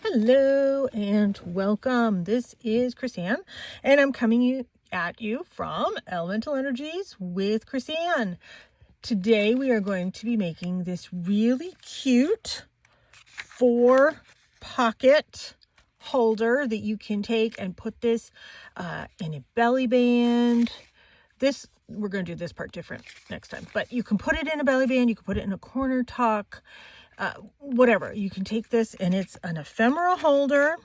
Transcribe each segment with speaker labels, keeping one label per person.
Speaker 1: Hello and welcome. This is Chrisanne, and I'm coming at you from Elemental Energies with Chrisanne. Today we are going to be making this really cute 4-pocket holder that you can take and put this in a belly band. We're going to do this part different next time, but you can put it in a belly band, you can put it in a corner tuck, whatever. You can take this, and it's an ephemera holder.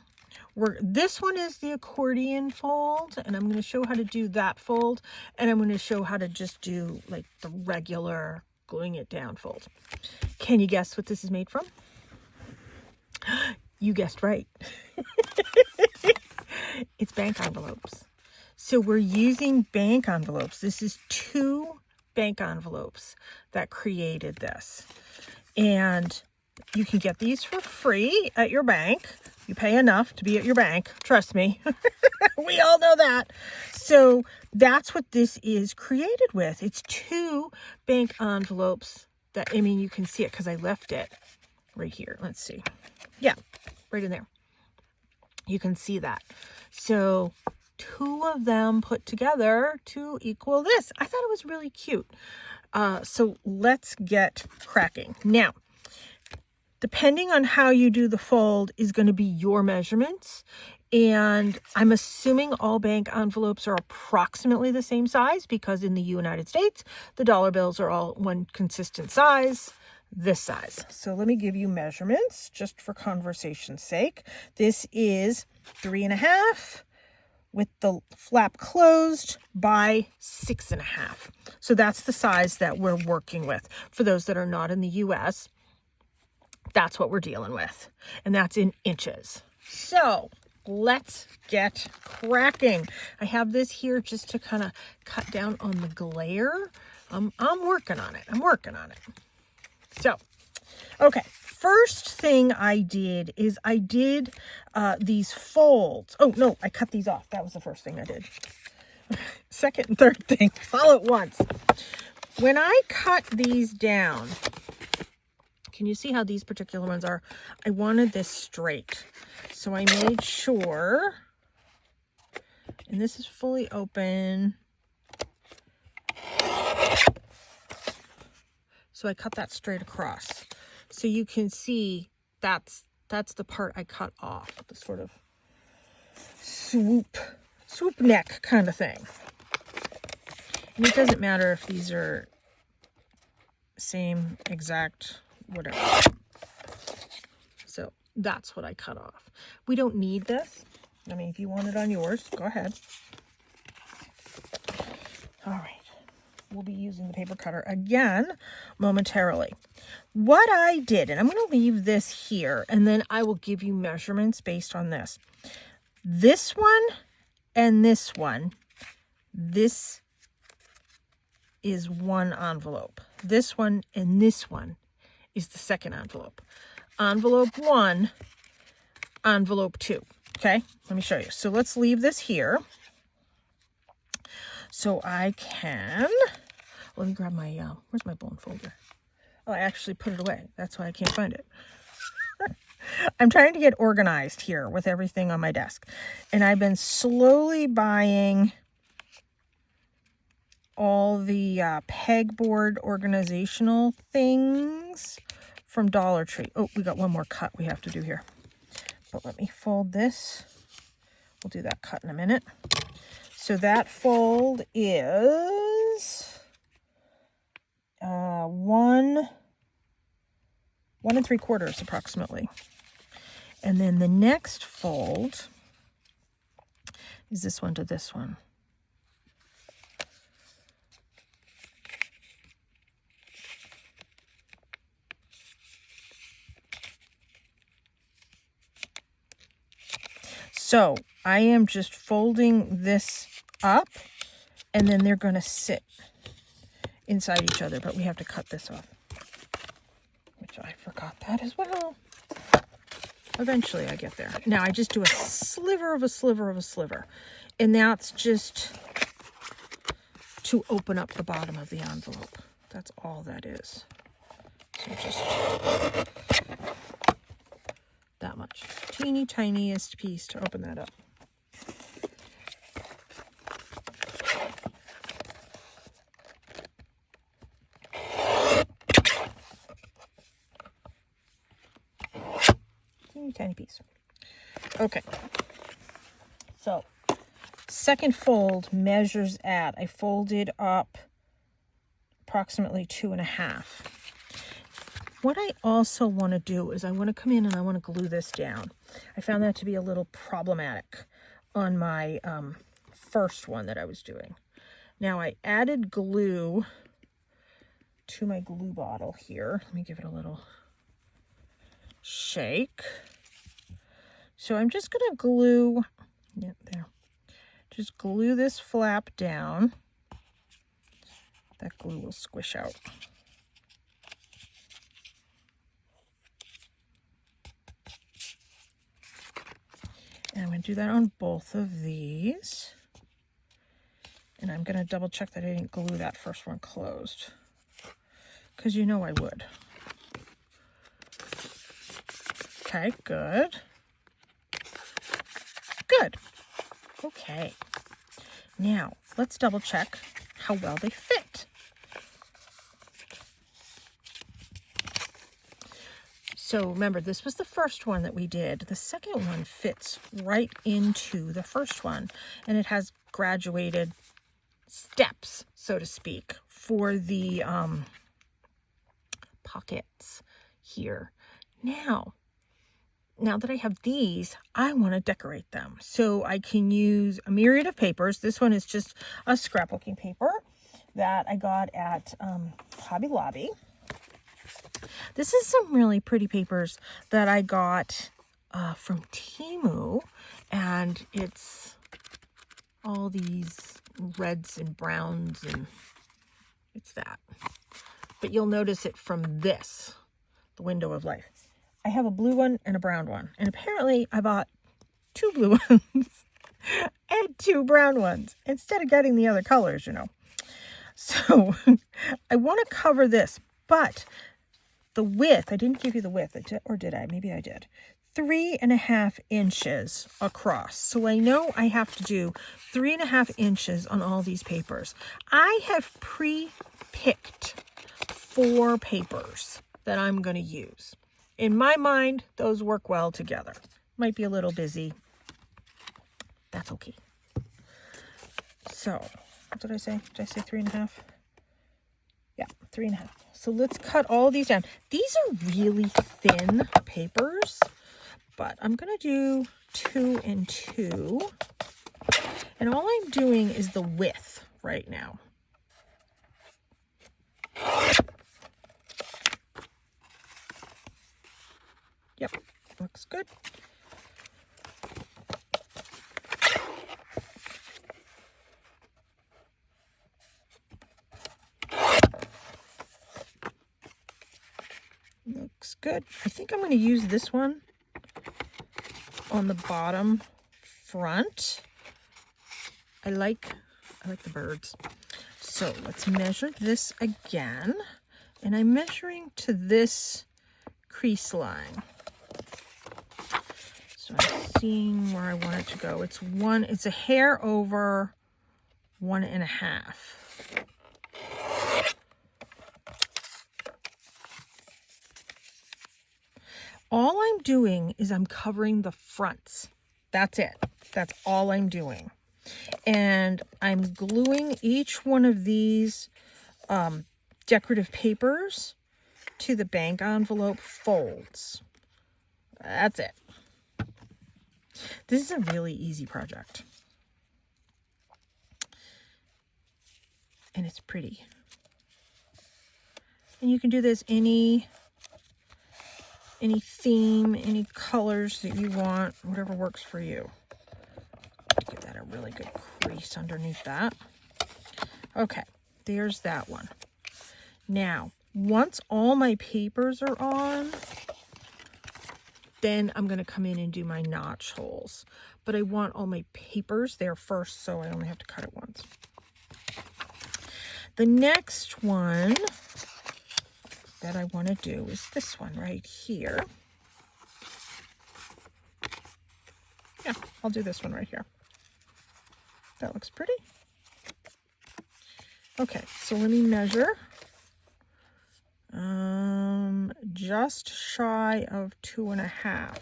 Speaker 1: This one is the accordion fold, and I'm going to show how to do that fold, and I'm going to show how to just do like the regular gluing it down fold. Can you guess what this is made from? You guessed right. It's bank envelopes. So we're using bank envelopes. This is 2 bank envelopes that created this. And you can get these for free at your bank. You pay enough to be at your bank. Trust me. We all know that. So that's what this is created with. It's 2 bank envelopes that, you can see it because I left it right here. Let's see. Yeah, right in there. You can see that. So 2 of them put together to equal this. I thought it was really cute. So let's get cracking. Now, depending on how you do the fold is going to be your measurements. And I'm assuming all bank envelopes are approximately the same size because in the United States, the dollar bills are all one consistent size, this size. So let me give you measurements just for conversation's sake. This is 3.5 with the flap closed by 6.5. So that's the size that we're working with. For those that are not in the US, that's what we're dealing with. And that's in inches. So let's get cracking. I have this here just to kind of cut down on the glare. I'm working on it. So, okay. First thing I did is I did these folds. Oh, no, I cut these off. That was the first thing I did. Second and third thing, all at once. When I cut these down, can you see how these particular ones are? I wanted this straight. So I made sure, and this is fully open. So I cut that straight across. So you can see that's the part I cut off, the sort of swoop neck kind of thing. And it doesn't matter if these are same exact whatever. So that's what I cut off. We don't need this. If you want it on yours, go ahead. All right. We'll be using the paper cutter again momentarily. What I did, and I'm going to leave this here, and then I will give you measurements based on this. This one and this one, this is one envelope. This one and this one is the second envelope. Envelope 1, envelope 2. Okay, let me show you. So let's leave this here. So I can, let me grab my, where's my bone folder? Oh, I actually put it away. That's why I can't find it. I'm trying to get organized here with everything on my desk. And I've been slowly buying all the pegboard organizational things from Dollar Tree. Oh, we got one more cut we have to do here. But let me fold this. We'll do that cut in a minute. So that fold is 1 3/4 approximately. And then the next fold is this one to this one. So I am just folding this up, and then they're going to sit inside each other, but we have to cut this off, which I forgot that as well. Eventually I get there. Now I just do a sliver of a sliver of a sliver, and that's just to open up the bottom of the envelope. That's all that is. So just that much. Teeny tiniest piece to open that up. Teeny tiny piece. Okay. So, second fold measures at, I folded up approximately 2.5. What I also want to do is I want to come in and I want to glue this down. I found that to be a little problematic on my first one that I was doing. Now I added glue to my glue bottle here. Let me give it a little shake. So I'm just going to glue, yeah, there. Just glue this flap down. That glue will squish out. And I'm going to do that on both of these. And I'm going to double check that I didn't glue that first one closed, because you know I would. Okay, good. Good. Okay. Now, let's double check how well they fit. So remember, this was the first one that we did. The second one fits right into the first one, and it has graduated steps, so to speak, for the pockets here. Now that I have these, I want to decorate them. So I can use a myriad of papers. This one is just a scrapbooking paper that I got at Hobby Lobby. This is some really pretty papers that I got from Temu, and it's all these reds and browns, and it's that. But you'll notice it from this, the Window of Life. I have a blue one and a brown one, and apparently I bought 2 blue ones and 2 brown ones instead of getting the other colors, you know. So I want to cover this, but the width, I didn't give you the width, or did I? Maybe I did. 3.5 inches across. So I know I have to do 3.5 inches on all these papers. I have pre-picked 4 papers that I'm going to use. In my mind, those work well together. Might be a little busy. That's okay. So, what did I say? Did I say 3.5? Yeah, 3.5. So let's cut all these down. These are really thin papers, but I'm going to do 2 and 2. And all I'm doing is the width right now. Yep, looks good. Looks good. I think I'm going to use this one on the bottom front. I like the birds. So let's measure this again. And I'm measuring to this crease line. So I'm seeing where I want it to go. It's a hair over 1.5. All I'm doing is I'm covering the fronts. That's it. That's all I'm doing. And I'm gluing each one of these decorative papers to the bank envelope folds. That's it. This is a really easy project. And it's pretty. And you can do this any theme, any colors that you want, whatever works for you. Give that a really good crease underneath that. Okay, there's that one. Now, once all my papers are on, then I'm going to come in and do my notch holes. But I want all my papers there first, so I only have to cut it once. The next one that I want to do is this one right here. I'll do this one right here. That looks pretty. Okay, so let me measure. Just shy of 2.5.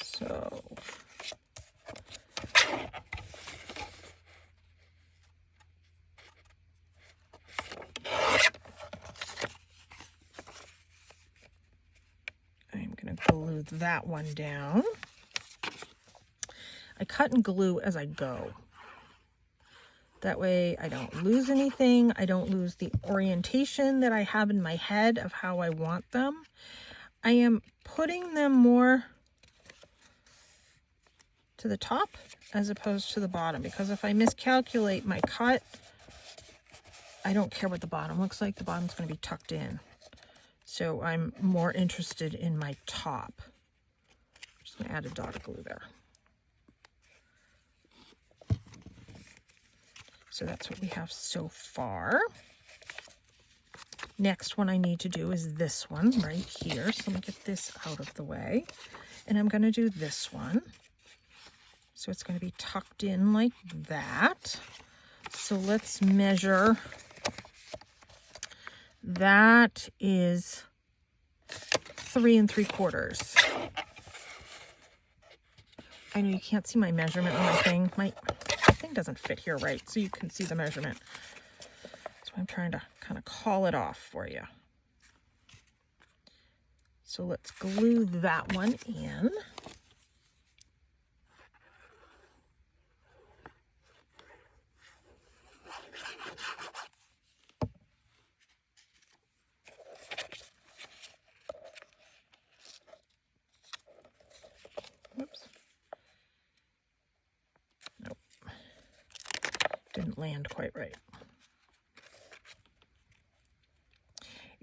Speaker 1: So I'm going to glue that one down. I cut and glue as I go. That way I don't lose anything. I don't lose the orientation that I have in my head of how I want them. I am putting them more to the top as opposed to the bottom, because if I miscalculate my cut, I don't care what the bottom looks like. The bottom's going to be tucked in. So I'm more interested in my top. I'm just going to add a dot of glue there. So that's what we have so far. Next one I need to do is this one right here. So let me get this out of the way. And I'm going to do this one. So it's going to be tucked in like that. So let's measure. That is 3 3/4. I know you can't see my measurement on my thing. My thing doesn't fit here right, so you can see the measurement. So I'm trying to kind of call it off for you. So let's glue that one in. Whoops. Nope. Didn't land quite right.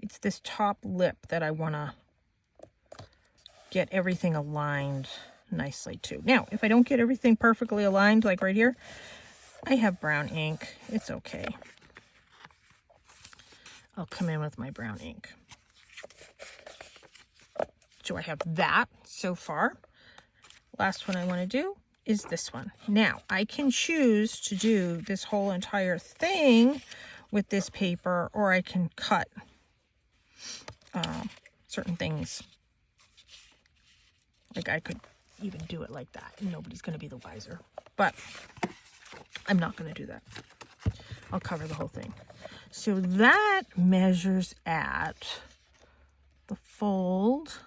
Speaker 1: It's this top lip that I want to get everything aligned nicely to. Now, if I don't get everything perfectly aligned, like right here, I have brown ink. It's okay. I'll come in with my brown ink. So I have that so far. Last one I want to do is this one. Now, I can choose to do this whole entire thing with this paper, or I can cut certain things. Like I could even do it like that, and nobody's going to be the wiser. But I'm not going to do that. I'll cover the whole thing. So that measures at the fold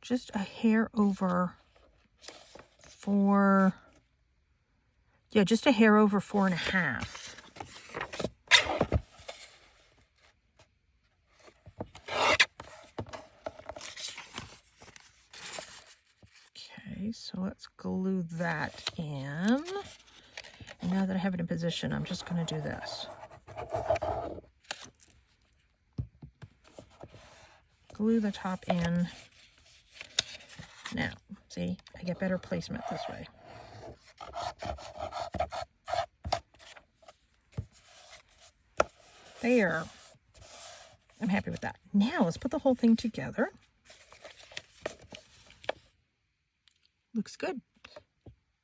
Speaker 1: just a hair over 4. Yeah, just a hair over 4.5. Okay, so let's glue that in. And now that I have it in position, I'm just going to do this. Glue the top in. Now, see, I get better placement this way. There. I'm happy with that. Now, let's put the whole thing together. Looks good.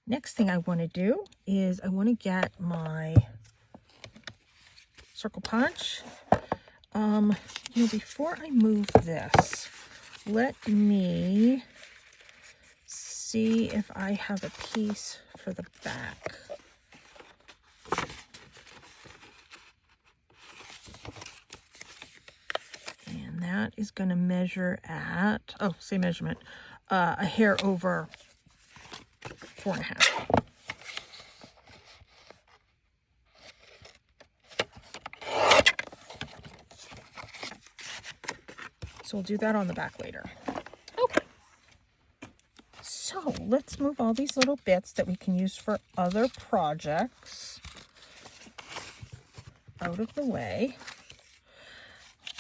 Speaker 1: Next thing I want to do is I want to get my circle punch. Before I move this, let me see if I have a piece for the back. And that is going to measure at, same measurement, a hair over 4.5. So we'll do that on the back later. Okay. So let's move all these little bits that we can use for other projects out of the way.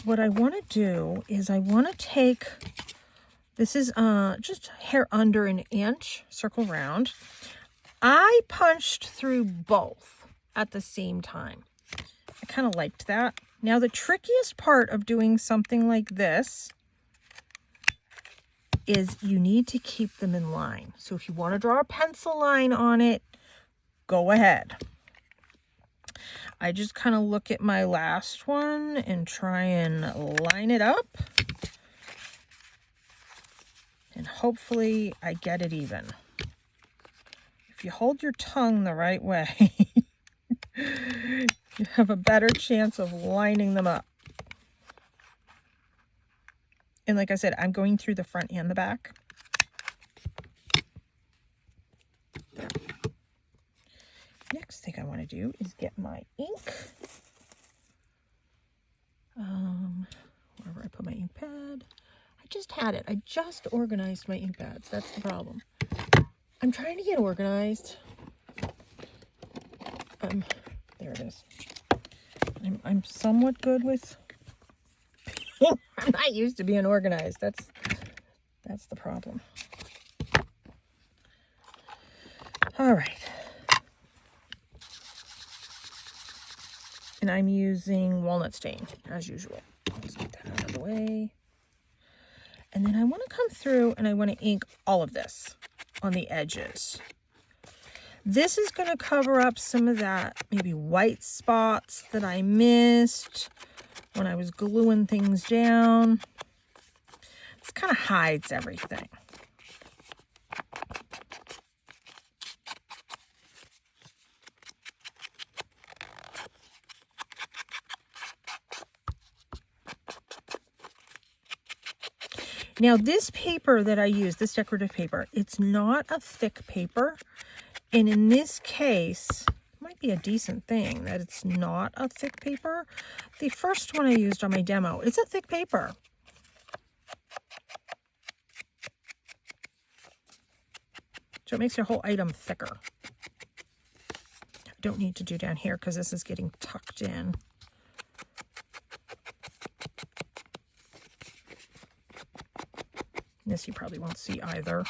Speaker 1: What I want to do is I want to take, this is just hair under 1 inch, circle round. I punched through both at the same time. I kind of liked that. Now the trickiest part of doing something like this is you need to keep them in line. So if you want to draw a pencil line on it, go ahead. I just kind of look at my last one and try and line it up. And hopefully I get it even. If you hold your tongue the right way, you have a better chance of lining them up. And like I said, I'm going through the front and the back. There. Next thing I want to do is get my ink. Wherever I put my ink pad. I just had it. I just organized my ink pads. That's the problem. I'm trying to get organized. There it is. I'm somewhat good with. I'm not used to being organized. That's the problem. All right. And I'm using walnut stain as usual. Let's get that out of the way. And then I want to come through and I want to ink all of this on the edges. This is going to cover up some of that maybe white spots that I missed when I was gluing things down. This kind of hides everything. Now this paper that I use, this decorative paper, it's not a thick paper. And in this case, it might be a decent thing that it's not a thick paper. The first one I used on my demo, it's a thick paper. So it makes your whole item thicker. I don't need to do down here because this is getting tucked in. This you probably won't see either.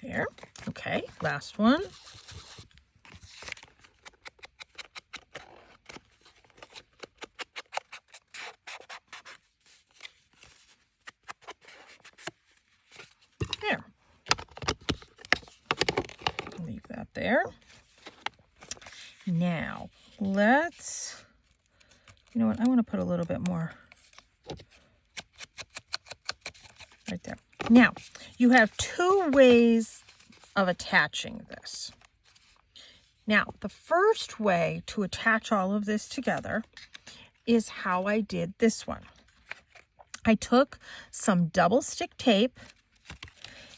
Speaker 1: There. Okay, last one. There. Leave that there. Now, let's, you know what, I want to put a little bit more right there. Now, you have two ways of attaching this. Now, the first way to attach all of this together is how I did this one. I took some double stick tape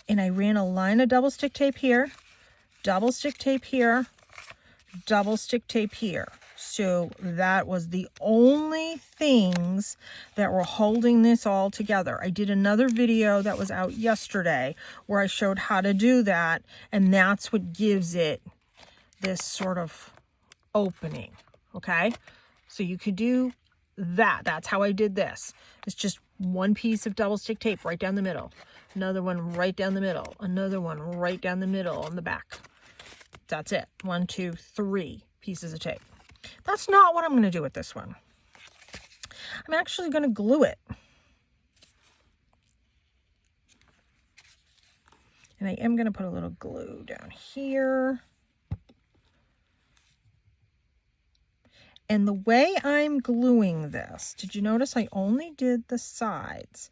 Speaker 1: and I ran a line of double stick tape here, double stick tape here, double stick tape here. So that was the only things that were holding this all together. I did another video that was out yesterday where I showed how to do that, and that's what gives it this sort of opening. Okay, so you could do that. That's how I did this. It's just one piece of double stick tape right down the middle, another one right down the middle, another one right down the middle on the back. That's it. 1, 2, 3 pieces of tape. That's not what I'm going to do with this one. I'm actually going to glue it. And I am going to put a little glue down here. And the way I'm gluing this, did you notice I only did the sides?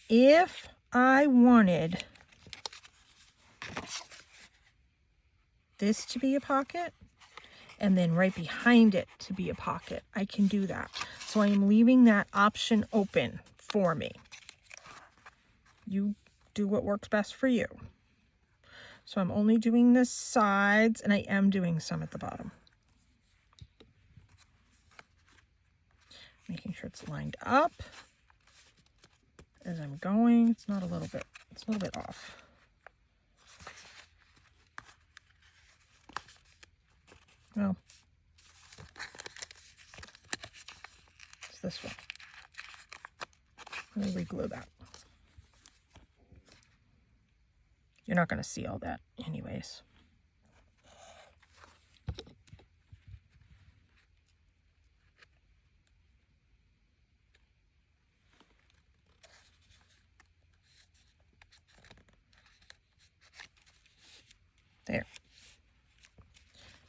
Speaker 1: If I wanted this to be a pocket, and then right behind it to be a pocket, I can do that. So I am leaving that option open for me. You do what works best for you. So I'm only doing the sides, and I am doing some at the bottom. Making sure it's lined up as I'm going. It's not a little bit, it's a little bit off. Well, it's this one. Let me re-glue that. You're not going to see all that anyways.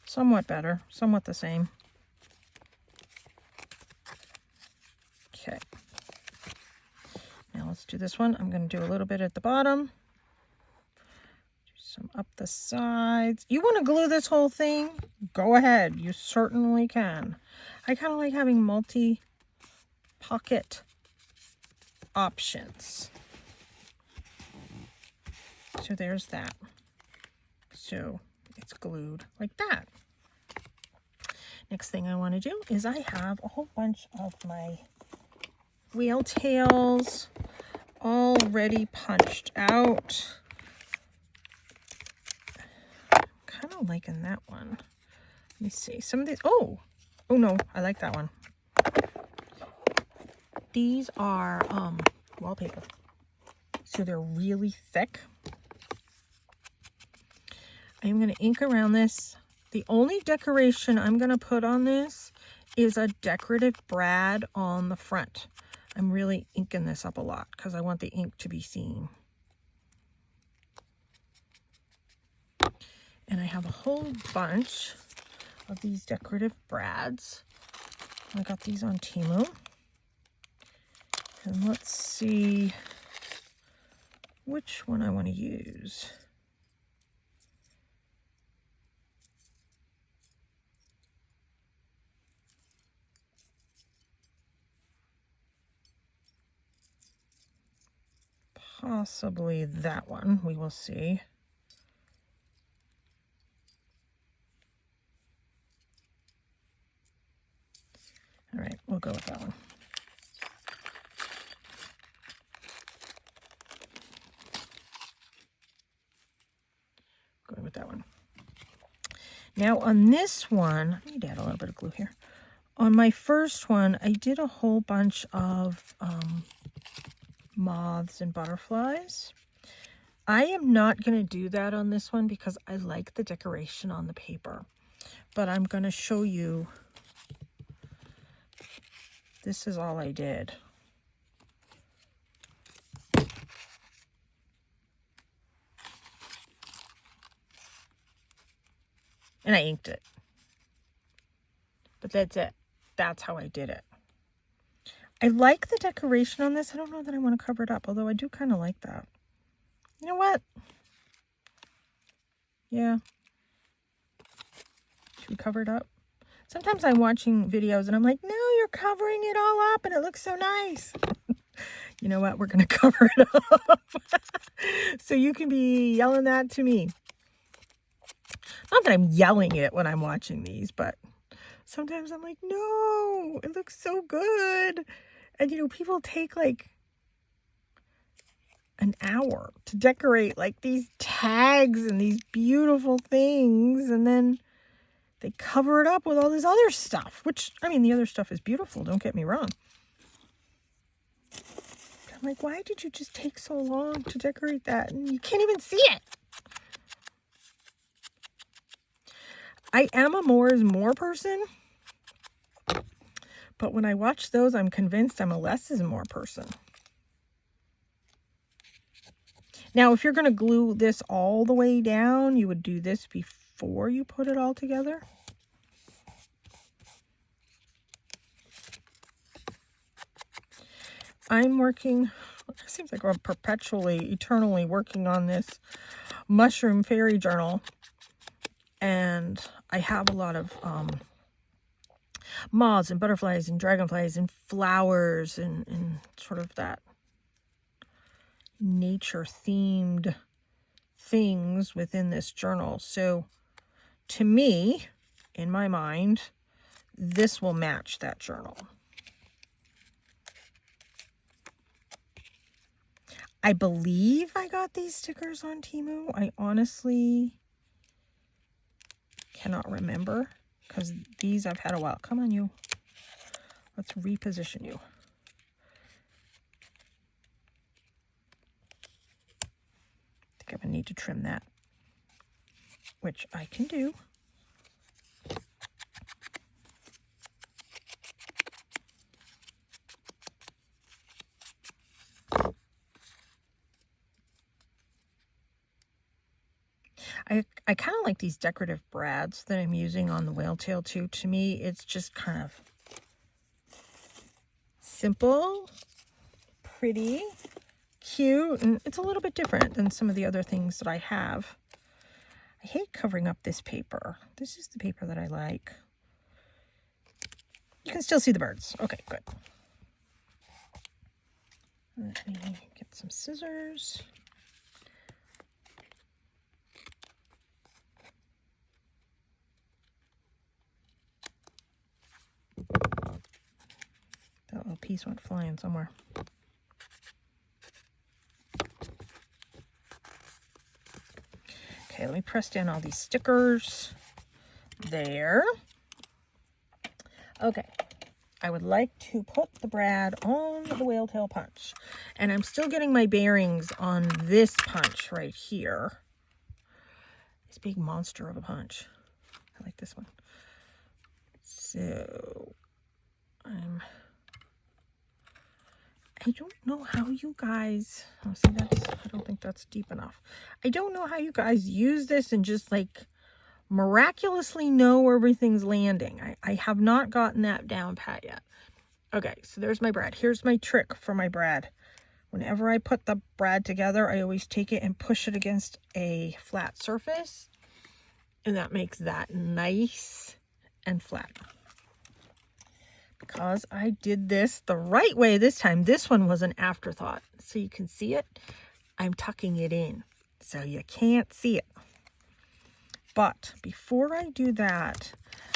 Speaker 1: Somewhat better, somewhat the same. Okay. Now let's do this one. I'm going to do a little bit at the bottom. Do some up the sides. You want to glue this whole thing? Go ahead. You certainly can. I kind of like having multi-pocket options. So there's that. So it's glued like that. Next thing I want to do is I have a whole bunch of my whale tails already punched out. Kind of liking that one. Let me see. Some of these, oh no, I like that one. These are wallpaper. So they're really thick. I'm going to ink around this. The only decoration I'm going to put on this is a decorative brad on the front. I'm really inking this up a lot because I want the ink to be seen. And I have a whole bunch of these decorative brads. I got these on Temu. And let's see which one I want to use. Possibly that one. We will see. All right, we'll go with that one. Going with that one. Now on this one, I need to add a little bit of glue here. On my first one, I did a whole bunch of moths and butterflies. I am not going to do that on this one because I like the decoration on the paper. But I'm going to show you. This is all I did. And I inked it. But that's it. That's how I did it. I like the decoration on this. I don't know that I want to cover it up, although I do kind of like that. You know what? Yeah. Should we cover it up? Sometimes I'm watching videos and I'm like, no, you're covering it all up and it looks so nice. You know what? We're going to cover it up. So you can be yelling that to me. Not that I'm yelling it when I'm watching these, but sometimes I'm like, no, it looks so good. And, you know, people take like an hour to decorate like these tags and these beautiful things. And then they cover it up with all this other stuff, which, I mean, the other stuff is beautiful. Don't get me wrong. I'm like, why did you just take so long to decorate that? And you can't even see it. I am a more is more person. But when I watch those, I'm convinced I'm a less is more person. Now, if you're going to glue this all the way down, you would do this before you put it all together. I'm working, it seems like I'm perpetually, eternally working on this mushroom fairy journal. And I have a lot of moths and butterflies and dragonflies and flowers and sort of that nature themed things within this journal. So to me, in my mind, this will match that journal. I believe I got these stickers on Temu. I honestly cannot remember because these I've had a while. Come on, you. Let's reposition you. I think I'm going to need to trim that, which I can do. I kind of like these decorative brads that I'm using on the whale tail too. To me, it's just kind of simple, pretty, cute, and it's a little bit different than some of the other things that I have. I hate covering up this paper. This is the paper that I like. You can still see the birds. Okay, good. Let me get some scissors. That little piece went flying somewhere. Okay, let me press down all these stickers. There. Okay. I would like to put the brad on the whale tail punch. And I'm still getting my bearings on this punch right here. This big monster of a punch. I like this one. So, I don't know how you guys, oh, see, I don't think that's deep enough. I don't know how you guys use this and just like miraculously know where everything's landing. I have not gotten that down pat yet. Okay, so there's my brad. Here's my trick for my brad. Whenever I put the brad together, I always take it and push it against a flat surface. And that makes that nice and flat. Because I did this the right way this time, this one was an afterthought. So you can see it. I'm tucking it in so you can't see it. But before I do that,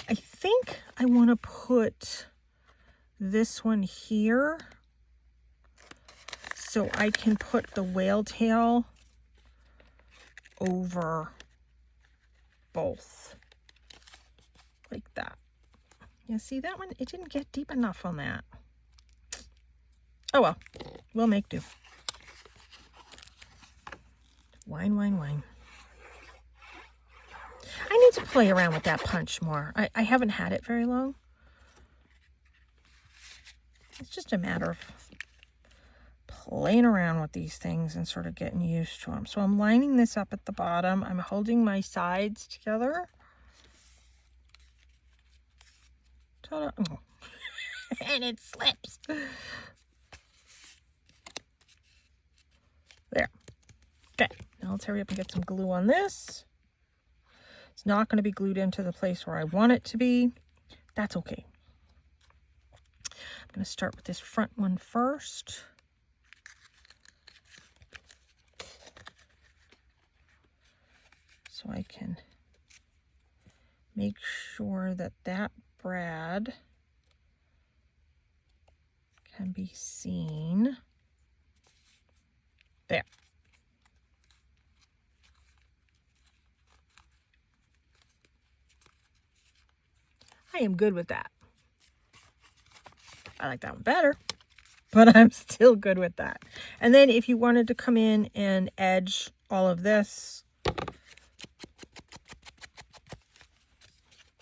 Speaker 1: I think I want to put this one here so I can put the whale tail over both like that. You see that one? It didn't get deep enough on that. Oh well, we'll make do. Wine, wine, wine. I need to play around with that punch more. I haven't had it very long. It's just a matter of playing around with these things and sort of getting used to them. So I'm lining this up at the bottom. I'm holding my sides together. Ta-da. Oh. And it slips. There. Okay, now let's hurry up and get some glue on this. It's not going to be glued into the place where I want it to be. That's okay. I'm going to start with this front one first. So I can make sure that that brad can be seen. There. I am good with that. I like that one better, but I'm still good with that. And then if you wanted to come in and edge all of this,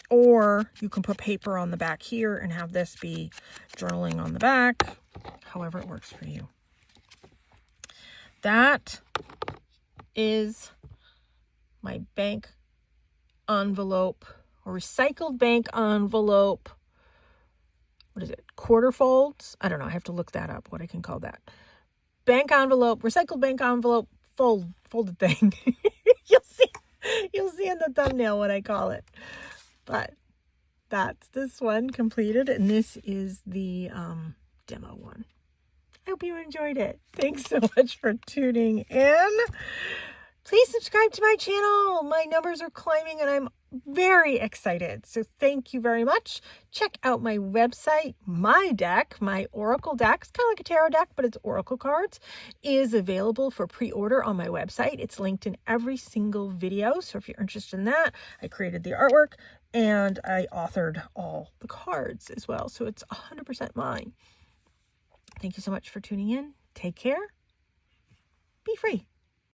Speaker 1: or you can put paper on the back here and have this be journaling on the back, however it works for you. That is my bank envelope, or recycled bank envelope. What is it? Quarter folds? I don't know. I have to look that up, what I can call that. Bank envelope, recycled bank envelope, folded thing. You'll see in the thumbnail what I call it. But that's this one completed, and this is the demo one. I hope you enjoyed it. Thanks so much for tuning in. Please subscribe to my channel. My numbers are climbing and I'm very excited. So thank you very much. Check out my website. My deck, my Oracle deck, it's kind of like a tarot deck, but it's Oracle cards, is available for pre-order on my website. It's linked in every single video. So if you're interested in that, I created the artwork and I authored all the cards as well. So it's 100% mine. Thank you so much for tuning in. Take care. Be free.